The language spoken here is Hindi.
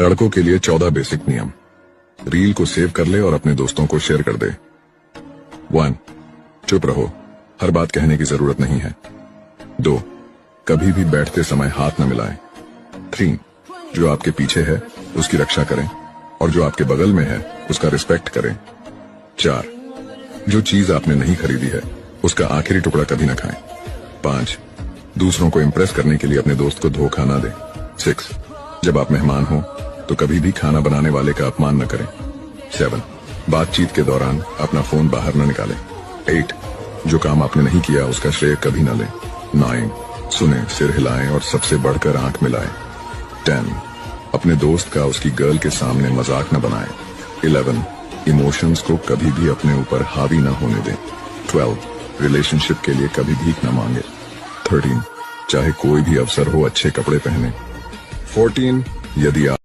लड़कों के लिए 14 बेसिक नियम। रील को सेव कर ले और अपने दोस्तों को शेयर कर दे। 1. चुप रहो, हर बात कहने की जरूरत नहीं है। 2. कभी भी बैठते समय हाथ न मिलाएं। 3. जो आपके पीछे है उसकी रक्षा करें और जो आपके बगल में है उसका रिस्पेक्ट करें। 4. जो चीज आपने नहीं खरीदी है उसका आखिरी टुकड़ा कभी न खाएं। 5. दूसरों को इम्प्रेस करने के लिए अपने दोस्त को धोखा ना दें। 6. जब आप मेहमान हो तो कभी भी खाना बनाने वाले का अपमान न करें। 7. बातचीत के दौरान अपना फोन बाहर न निकालें। 8. जो काम आपने नहीं किया उसका श्रेय कभी न लें। 9. सुने, सिर हिलाएं और सबसे बढ़कर आंख मिलाएं। 10. अपने दोस्त का उसकी गर्ल के सामने मजाक न बनाएं। 11. इमोशंस को कभी भी अपने ऊपर हावी न होने दें। 12. रिलेशनशिप के लिए कभी भीख न मांगे। 13. चाहे कोई भी अवसर हो अच्छे कपड़े पहने। 14. यदि आप